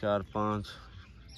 4-5